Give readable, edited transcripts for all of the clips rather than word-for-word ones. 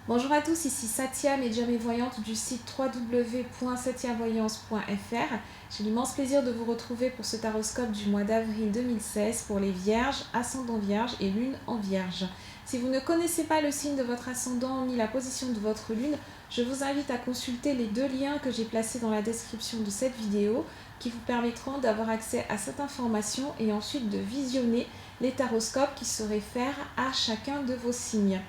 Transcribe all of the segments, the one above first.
Bonjour à tous, ici Satia, médium et voyante du site www.satiavoyance.fr. J'ai l'immense plaisir de vous retrouver pour ce taroscope du mois d'avril 2016 pour les Vierges, ascendant Vierge et Lune en Vierge. Si vous ne connaissez pas le signe de votre ascendant ni la position de votre Lune, je vous invite à consulter les deux liens que j'ai placés dans la description de cette vidéo qui vous permettront d'avoir accès à cette information et ensuite de visionner les taroscopes qui se réfèrent à chacun de vos signes.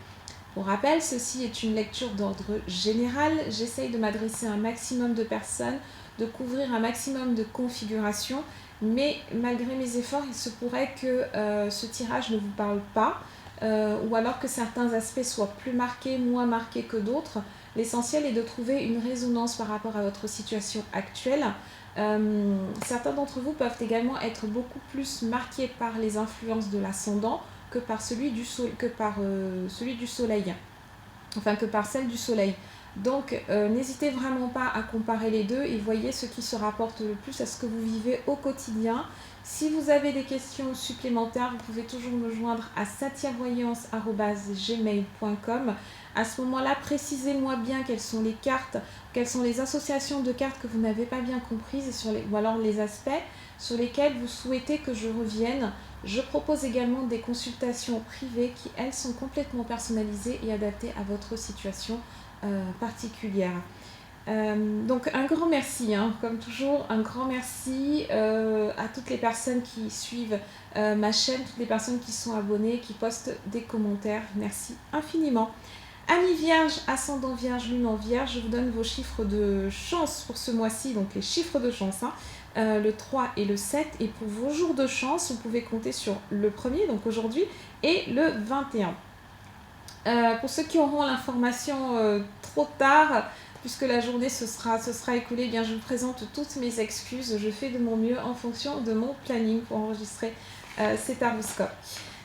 Pour rappel, ceci est une lecture d'ordre général. J'essaye de m'adresser à un maximum de personnes, de couvrir un maximum de configurations, mais malgré mes efforts, il se pourrait que ce tirage ne vous parle pas, ou alors que certains aspects soient plus marqués, moins marqués que d'autres. L'essentiel est de trouver une résonance par rapport à votre situation actuelle. Certains d'entre vous peuvent également être beaucoup plus marqués par les influences de l'ascendant que par celui du soleil, enfin que par celle du soleil. Donc n'hésitez vraiment pas à comparer les deux et voyez ce qui se rapporte le plus à ce que vous vivez au quotidien. Si vous avez des questions supplémentaires, vous pouvez toujours me joindre à satiavoyance@gmail.com. À ce moment-là, précisez-moi bien quelles sont les cartes, quelles sont les associations de cartes que vous n'avez pas bien comprises ou alors les aspects sur lesquels vous souhaitez que je revienne. Je propose également des consultations privées qui, elles, sont complètement personnalisées et adaptées à votre situation particulière. Donc un grand merci, comme toujours, un grand merci à toutes les personnes qui suivent ma chaîne, toutes les personnes qui sont abonnées, qui postent des commentaires. Merci infiniment. Amis Vierge, ascendant Vierge, Lune en Vierge, je vous donne vos chiffres de chance pour ce mois-ci, donc les chiffres de chance, le 3 et le 7. Et pour vos jours de chance, vous pouvez compter sur le 1er, donc aujourd'hui, et le 21. Pour ceux qui auront l'information trop tard, puisque la journée se sera écoulée, eh bien je vous présente toutes mes excuses. Je fais de mon mieux en fonction de mon planning pour enregistrer ces taroscopes.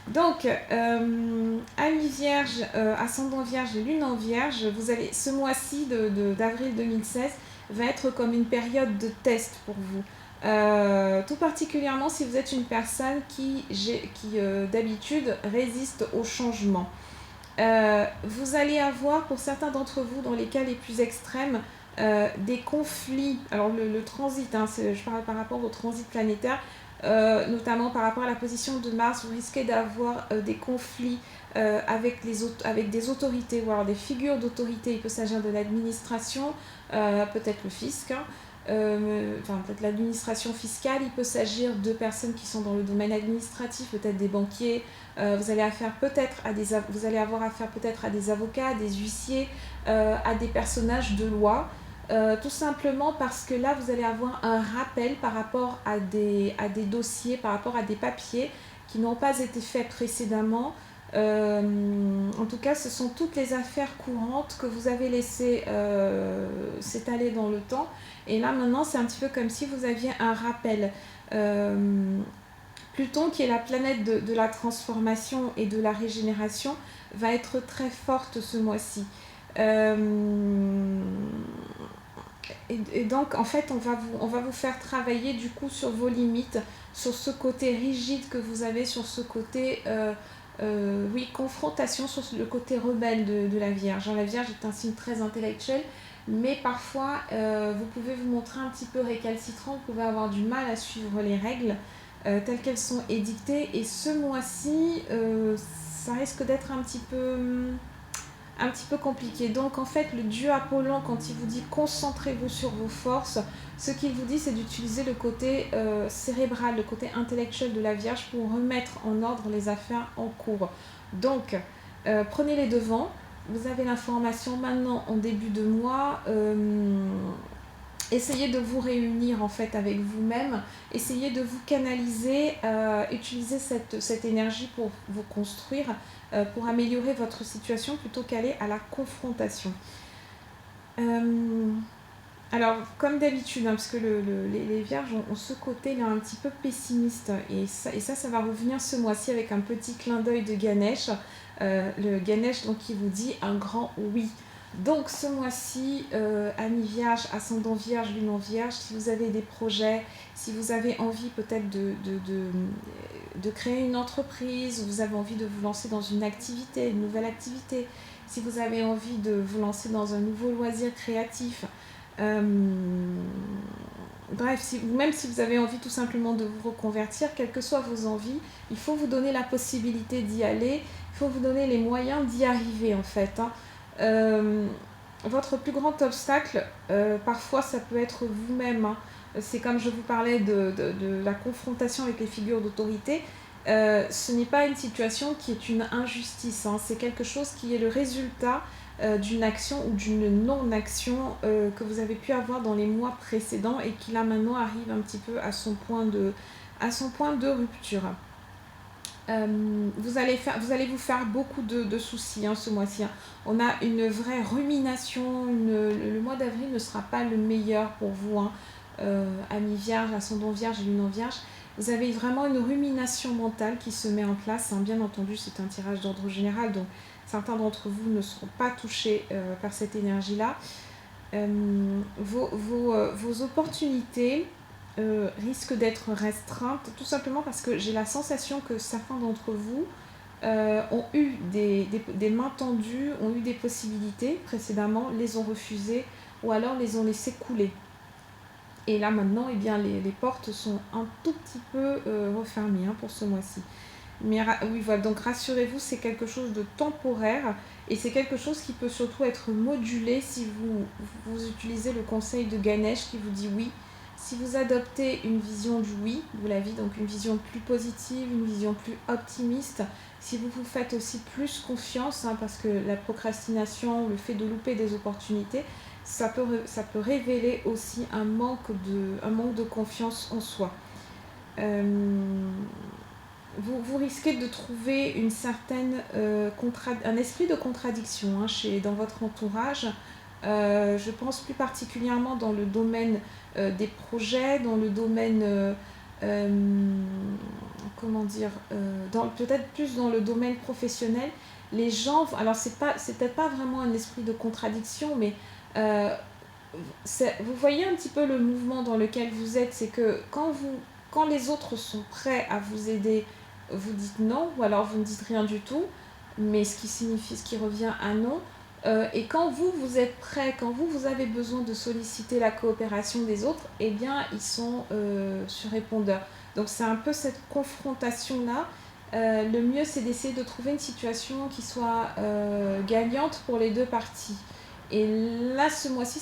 Donc, amis Vierge, ascendant Vierge et Lune en Vierge, vous allez, ce mois-ci d'avril 2016 va être comme une période de test pour vous. Tout particulièrement si vous êtes une personne qui d'habitude résiste au changement. Vous allez avoir, pour certains d'entre vous, dans les cas les plus extrêmes, des conflits. Alors le transit, je parle par rapport au transit planétaire, notamment par rapport à la position de Mars, vous risquez d'avoir des conflits avec des autorités, ou alors des figures d'autorité. Il peut s'agir de l'administration, peut-être le fisc, peut-être l'administration fiscale. Il peut s'agir de personnes qui sont dans le domaine administratif, peut-être des banquiers. Vous allez avoir affaire peut-être à des avocats, des huissiers, à des personnages de loi. Tout simplement parce que là, vous allez avoir un rappel par rapport à des dossiers, par rapport à des papiers qui n'ont pas été faits précédemment. En tout cas, ce sont toutes les affaires courantes que vous avez laissées s'étaler dans le temps. Et là, maintenant, c'est un petit peu comme si vous aviez un rappel. Pluton, qui est la planète de la transformation et de la régénération, va être très forte ce mois-ci. Et donc, en fait, on va vous faire travailler du coup sur vos limites, sur ce côté rigide que vous avez, sur ce côté, confrontation, sur le côté rebelle de la Vierge. La Vierge est un signe très intellectuel, mais parfois, vous pouvez vous montrer un petit peu récalcitrant, vous pouvez avoir du mal à suivre les règles telles qu'elles sont édictées. Et ce mois-ci, ça risque d'être un petit peu compliqué. Donc en fait, le dieu Apollon, quand il vous dit concentrez-vous sur vos forces, ce qu'il vous dit, c'est d'utiliser le côté cérébral, le côté intellectuel de la Vierge pour remettre en ordre les affaires en cours. Donc prenez les devants. Vous avez l'information maintenant en début de mois. Essayez de vous réunir en fait avec vous-même, essayez de vous canaliser, utilisez cette énergie pour vous construire, pour améliorer votre situation plutôt qu'aller à la confrontation. Alors, comme d'habitude, parce que les Vierges ont ce côté là un petit peu pessimiste, et ça va revenir ce mois-ci avec un petit clin d'œil de Ganesh, le Ganesh donc, qui vous dit un grand oui. Donc ce mois-ci, amis Vierge, ascendant Vierge, Lune en Vierge, si vous avez des projets, si vous avez envie peut-être de créer une entreprise, vous avez envie de vous lancer dans une activité, une nouvelle activité, si vous avez envie de vous lancer dans un nouveau loisir créatif, euh, bref, même si vous avez envie tout simplement de vous reconvertir, quelles que soient vos envies, il faut vous donner la possibilité d'y aller, il faut vous donner les moyens d'y arriver en fait, hein. Euh, Votre plus grand obstacle, parfois ça peut être vous-même, hein. C'est comme je vous parlais de la confrontation avec les figures d'autorité. Ce n'est pas une situation qui est une injustice, hein. C'est quelque chose qui est le résultat d'une action ou d'une non-action que vous avez pu avoir dans les mois précédents et qui là maintenant arrive un petit peu à son point de rupture. Vous allez vous faire beaucoup de soucis, hein, ce mois-ci, hein. On a une vraie rumination. Le mois d'avril ne sera pas le meilleur pour vous, hein. Amis vierge, ascendant vierge et lune en vierge. Vous avez vraiment une rumination mentale qui se met en place, hein. Bien entendu, c'est un tirage d'ordre général, donc certains d'entre vous ne seront pas touchés par cette énergie-là. Vos opportunités risquent d'être restreintes, tout simplement parce que j'ai la sensation que certains d'entre vous ont eu des mains tendues, ont eu des possibilités précédemment, les ont refusées ou alors les ont laissées couler. Et là maintenant, eh bien, les portes sont un tout petit peu refermées, hein, pour ce mois-ci. Mais oui, voilà, donc rassurez-vous, c'est quelque chose de temporaire et c'est quelque chose qui peut surtout être modulé si vous utilisez le conseil de Ganesh qui vous dit oui. Si vous adoptez une vision du oui de la vie, donc une vision plus positive, une vision plus optimiste, si vous vous faites aussi plus confiance, hein, parce que la procrastination, le fait de louper des opportunités, ça peut révéler aussi un manque de confiance en soi. Vous risquez de trouver une certaine, un esprit de contradiction, hein, dans votre entourage. Je pense plus particulièrement dans le domaine des projets, dans le domaine, comment dire, peut-être plus dans le domaine professionnel. Les gens, alors c'est peut-être pas vraiment un esprit de contradiction, mais euh, vous voyez un petit peu le mouvement dans lequel vous êtes, c'est que quand les autres sont prêts à vous aider, vous dites non, ou alors vous ne dites rien du tout, mais ce qui revient à non. Et quand vous êtes prêt, quand vous avez besoin de solliciter la coopération des autres, eh bien, ils sont sur répondeur. Donc c'est un peu cette confrontation-là. Le mieux, c'est d'essayer de trouver une situation qui soit gagnante pour les deux parties. Et là, ce mois-ci,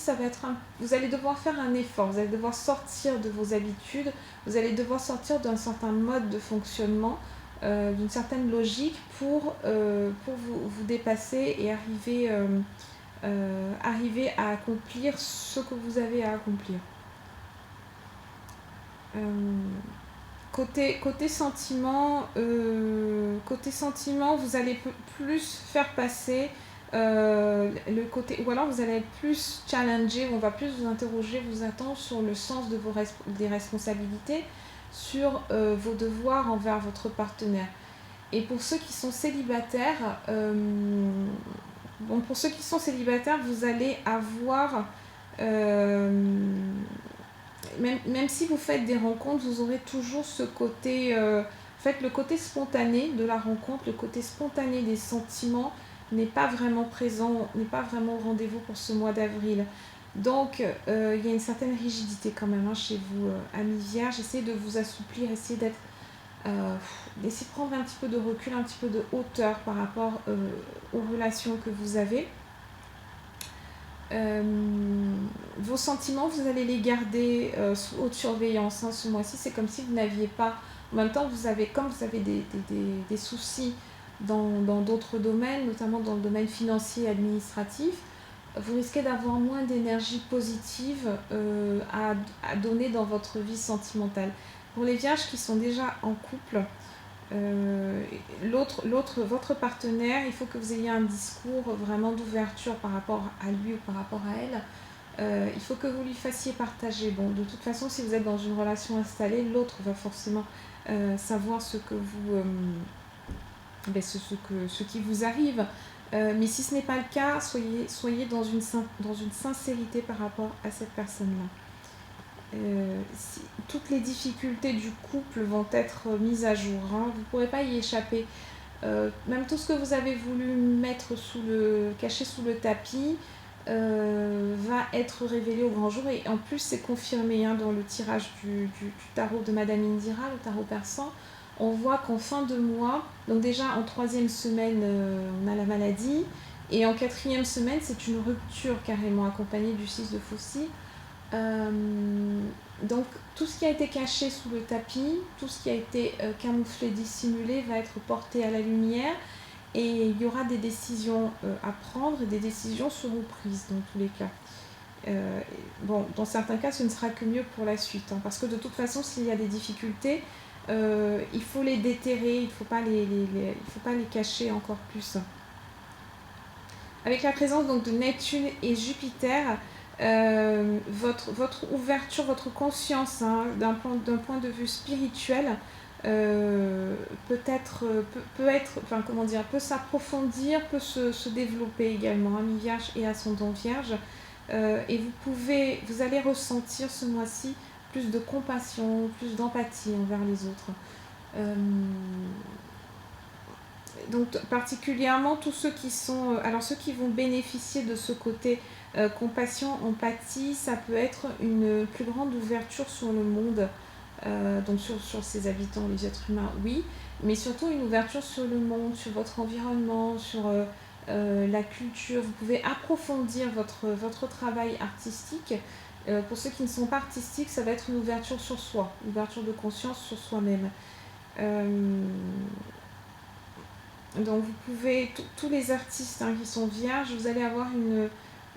vous allez devoir faire un effort, vous allez devoir sortir de vos habitudes, vous allez devoir sortir d'un certain mode de fonctionnement, d'une certaine logique pour vous dépasser et arriver à accomplir ce que vous avez à accomplir. Côté sentiment, vous allez plus faire passer le côté, ou alors vous allez être plus challengé, on va plus vous interroger, vous attendre sur le sens des responsabilités, sur vos devoirs envers votre partenaire. Et pour ceux qui sont célibataires, vous allez avoir, même si vous faites des rencontres, vous aurez toujours ce côté, le côté spontané de la rencontre, le côté spontané des sentiments n'est pas vraiment présent, n'est pas vraiment au rendez-vous pour ce mois d'avril. Donc, il y a une certaine rigidité quand même, hein, chez vous, amis vierges. Essayez de vous assouplir, essayez d'essayer de prendre un petit peu de recul, un petit peu de hauteur par rapport aux relations que vous avez. Vos sentiments, vous allez les garder sous haute surveillance, hein, ce mois-ci. C'est comme si vous n'aviez pas... En même temps, comme vous avez des soucis dans d'autres domaines, notamment dans le domaine financier et administratif, vous risquez d'avoir moins d'énergie positive à donner dans votre vie sentimentale. Pour les vierges qui sont déjà en couple, votre partenaire, il faut que vous ayez un discours vraiment d'ouverture par rapport à lui ou par rapport à elle. Il faut que vous lui fassiez partager. Bon, de toute façon, si vous êtes dans une relation installée, l'autre va forcément savoir ce qui vous arrive. Mais si ce n'est pas le cas, soyez dans une sincérité par rapport à cette personne-là. Toutes les difficultés du couple vont être mises à jour, hein. Vous ne pourrez pas y échapper. Même tout ce que vous avez voulu cacher sous le tapis va être révélé au grand jour. Et en plus, c'est confirmé dans le tirage du tarot de Madame Indira, le tarot persan. On voit qu'en fin de mois, donc déjà en 3e semaine, on a la maladie. Et en 4e semaine, c'est une rupture carrément accompagnée du 6 de Faucille. Donc tout ce qui a été caché sous le tapis, tout ce qui a été camouflé, dissimulé va être porté à la lumière et il y aura des décisions à prendre et des décisions seront prises dans tous les cas. Bon, dans certains cas, ce ne sera que mieux pour la suite, parce que de toute façon, s'il y a des difficultés, il faut les déterrer, il ne faut pas les cacher encore plus. Avec la présence donc, de Neptune et Jupiter, votre ouverture, votre conscience d'un point de vue spirituel peut s'approfondir, peut se développer également, mi-vierge et ascendant vierge. Et vous allez ressentir ce mois-ci plus de compassion, plus d'empathie envers les autres. Donc particulièrement tous ceux ceux qui vont bénéficier de ce côté compassion, empathie, ça peut être une plus grande ouverture sur le monde, donc sur ses habitants, les êtres humains, oui, mais surtout une ouverture sur le monde, sur votre environnement, sur la culture. Vous pouvez approfondir votre travail artistique. Pour ceux qui ne sont pas artistiques, ça va être une ouverture sur soi, une ouverture de conscience sur soi-même. Donc vous pouvez, tous les artistes qui sont vierges, vous allez avoir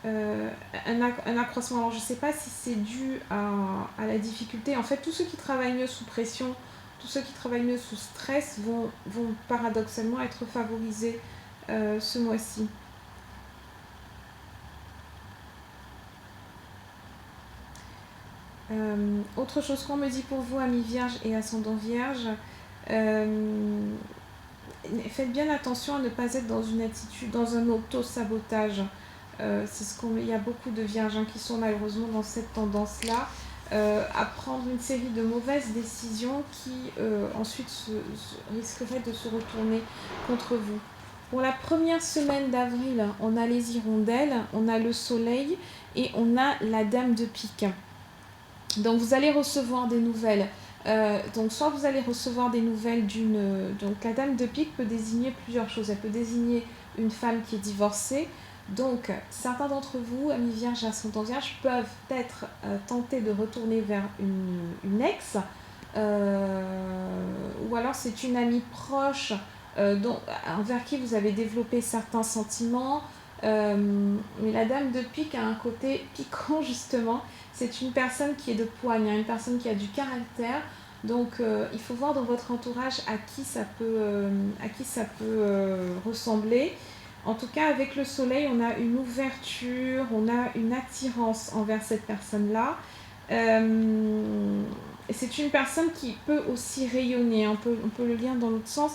un accroissement. Alors je ne sais pas si c'est dû à la difficulté. En fait, tous ceux qui travaillent mieux sous pression, tous ceux qui travaillent mieux sous stress vont paradoxalement être favorisés ce mois-ci. Autre chose qu'on me dit pour vous, amis vierges et ascendant vierge, faites bien attention à ne pas être dans un auto-sabotage. Il y a beaucoup de vierges qui sont malheureusement dans cette tendance-là, à prendre une série de mauvaises décisions qui ensuite risqueraient de se retourner contre vous. Pour la première semaine d'avril, on a les hirondelles, on a le soleil et on a la dame de pique. Donc vous allez recevoir des nouvelles. Donc soit vous allez recevoir des nouvelles donc la dame de pique peut désigner plusieurs choses. Elle peut désigner une femme qui est divorcée. Donc certains d'entre vous, amis vierges et ascendants vierges, peuvent être tentés de retourner vers une ex, ou alors c'est une amie proche envers qui vous avez développé certains sentiments. Mais la dame de pique a un côté piquant justement. C'est une personne qui est de poigne, une personne qui a du caractère. Donc il faut voir dans votre entourage à qui ça peut ressembler. En tout cas, avec le soleil, on a une ouverture, on a une attirance envers cette personne-là. C'est une personne qui peut aussi rayonner, on peut le lire dans l'autre sens.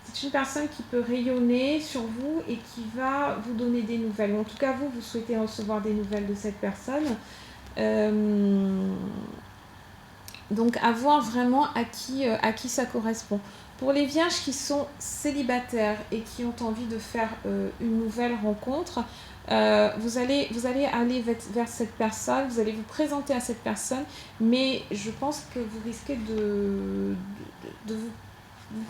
C'est une personne qui peut rayonner sur vous et qui va vous donner des nouvelles. En tout cas, vous souhaitez recevoir des nouvelles de cette personne. Donc à voir vraiment à qui ça correspond. Pour les vierges qui sont célibataires et qui ont envie de faire une nouvelle rencontre, vous allez aller vers cette personne, vous allez vous présenter à cette personne, mais je pense que vous risquez de vous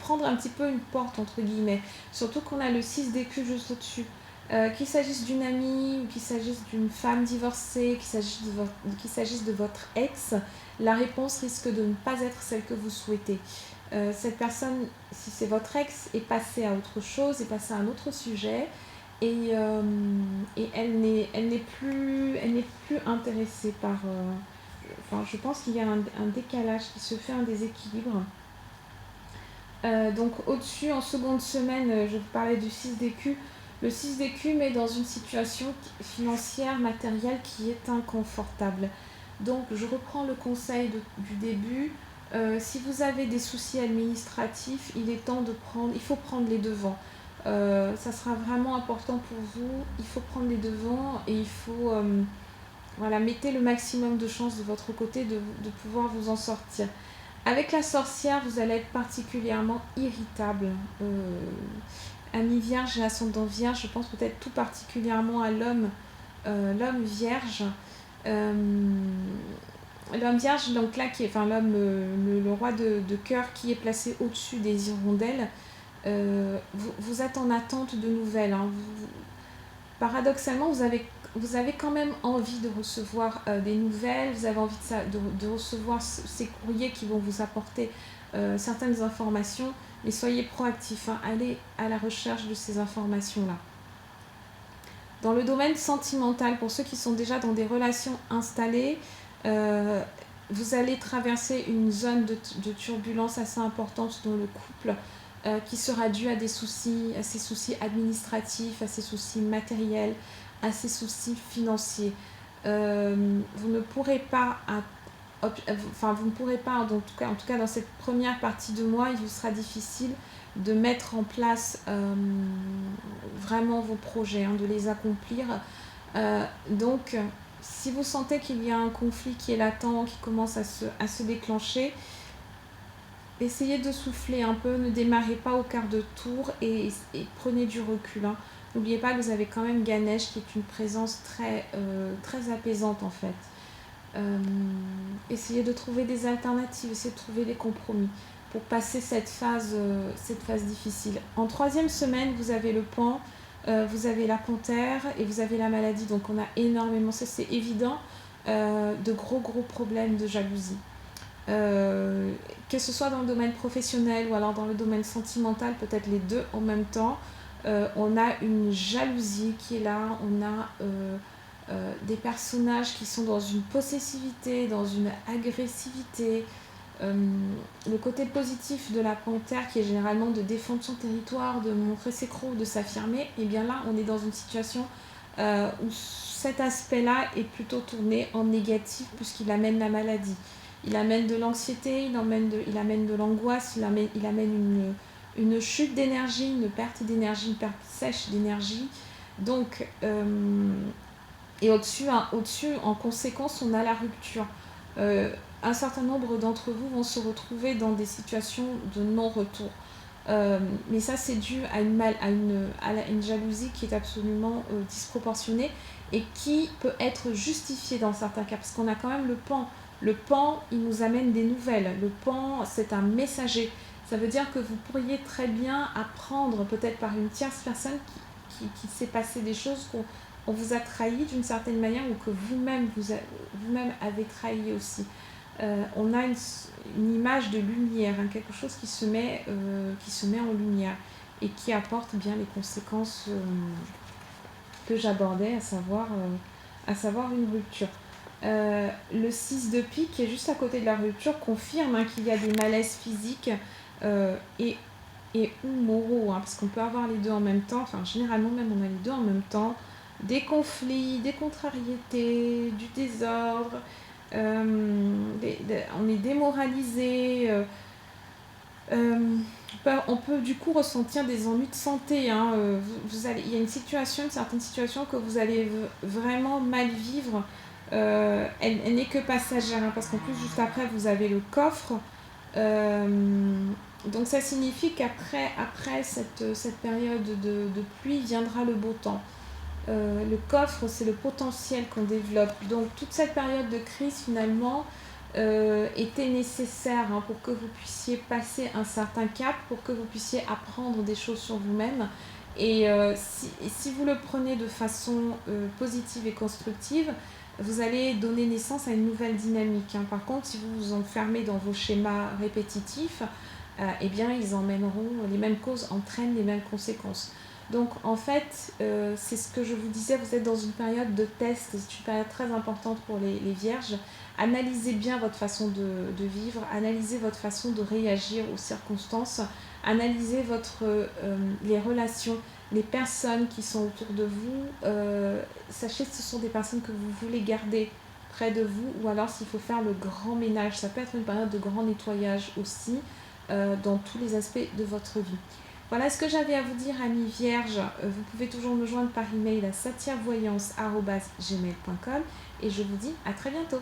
prendre un petit peu une porte entre guillemets, surtout qu'on a le 6 d'écus juste au-dessus. Qu'il s'agisse d'une amie ou qu'il s'agisse d'une femme divorcée, qu'il s'agisse de votre ex, la réponse risque de ne pas être celle que vous souhaitez. Cette personne, si c'est votre ex, est passée à autre chose, est passée à un autre sujet et elle n'est plus intéressée par... je pense qu'il y a un décalage qui se fait, un déséquilibre. Donc au-dessus, en seconde semaine, je vous parlais du 6 d'écus. Le 6 d'écus met dans une situation financière, matérielle qui est inconfortable. Donc je reprends le conseil du début. Si vous avez des soucis administratifs, il faut prendre les devants. Ça sera vraiment important pour vous. Il faut prendre les devants et il faut mettez le maximum de chances de votre côté de pouvoir vous en sortir. Avec la sorcière, vous allez être particulièrement irritable. Ami vierge et ascendant vierge, je pense peut-être tout particulièrement à l'homme vierge. Euh, L'homme vierge, donc là, enfin l'homme, le roi de cœur qui est placé au-dessus des hirondelles, vous êtes en attente de nouvelles. Hein. Paradoxalement, vous avez quand même envie de recevoir des nouvelles, vous avez envie de recevoir ces courriers qui vont vous apporter certaines informations, mais soyez proactifs, hein, allez à la recherche de ces informations-là. Dans le domaine sentimental, pour ceux qui sont déjà dans des relations installées, vous allez traverser une zone de turbulence assez importante dans le couple qui sera due à ces soucis administratifs, à ces soucis matériels, à ces soucis financiers. Vous ne pourrez pas, en tout cas dans cette première partie de mois, il vous sera difficile de mettre en place vraiment vos projets, hein, de les accomplir. Donc, si vous sentez qu'il y a un conflit qui est latent, qui commence à se déclencher, essayez de souffler un peu, ne démarrez pas au quart de tour et prenez du recul. Hein. N'oubliez pas que vous avez quand même Ganesh qui est une présence très apaisante en fait. Essayez de trouver des alternatives, essayez de trouver des compromis pour passer cette phase difficile. En troisième semaine, vous avez le pan, vous avez la panthère et vous avez la maladie. Donc on a énormément, ça c'est évident, de gros problèmes de jalousie. Que ce soit dans le domaine professionnel ou alors dans le domaine sentimental, peut-être les deux en même temps, on a une jalousie qui est là, on a des personnages qui sont dans une possessivité, dans une agressivité. Le côté positif de la panthère qui est généralement de défendre son territoire, de montrer ses crocs, de s'affirmer, et bien là on est dans une situation où cet aspect-là est plutôt tourné en négatif puisqu'il amène la maladie. Il amène de l'anxiété, il amène de l'angoisse, il amène une chute d'énergie, une perte d'énergie, une perte sèche d'énergie. Donc, et au-dessus, en conséquence, on a la rupture. Un certain nombre d'entre vous vont se retrouver dans des situations de non-retour. Mais ça, c'est dû à une jalousie qui est absolument disproportionnée et qui peut être justifiée dans certains cas, parce qu'on a quand même le pan. Le pan, il nous amène des nouvelles. Le pan, c'est un messager. Ça veut dire que vous pourriez très bien apprendre, peut-être par une tierce personne qui s'est passé des choses qu'on vous a trahi d'une certaine manière ou que vous-même avez trahi aussi. On a une image de lumière, hein, quelque chose qui se met en lumière et qui apporte bien les conséquences que j'abordais, à savoir une rupture. Le 6 de pique, qui est juste à côté de la rupture, confirme hein, qu'il y a des malaises physiques et ou moraux, hein, parce qu'on peut avoir les deux en même temps, enfin généralement même on a les deux en même temps, des conflits, des contrariétés, du désordre, on est démoralisé, on peut du coup ressentir des ennuis de santé. Hein, il y a une certaine situation que vous allez vraiment mal vivre. Elle n'est que passagère, hein, parce qu'en plus juste après vous avez le coffre. Donc ça signifie qu'après cette période de pluie viendra le beau temps. Le coffre, c'est le potentiel qu'on développe. Donc toute cette période de crise finalement était nécessaire hein, pour que vous puissiez passer un certain cap, pour que vous puissiez apprendre des choses sur vous-même. Et si vous le prenez de façon positive et constructive, vous allez donner naissance à une nouvelle dynamique. Hein. Par contre, si vous vous enfermez dans vos schémas répétitifs, eh bien, les mêmes causes entraînent les mêmes conséquences. Donc, en fait, c'est ce que je vous disais, vous êtes dans une période de test, c'est une période très importante pour les vierges. Analysez bien votre façon de vivre, analysez votre façon de réagir aux circonstances, analysez les relations, les personnes qui sont autour de vous. Sachez que ce sont des personnes que vous voulez garder près de vous, ou alors s'il faut faire le grand ménage, ça peut être une période de grand nettoyage aussi, dans tous les aspects de votre vie. Voilà ce que j'avais à vous dire, amis vierges. Vous pouvez toujours me joindre par email à satiavoyance@gmail.com et je vous dis à très bientôt.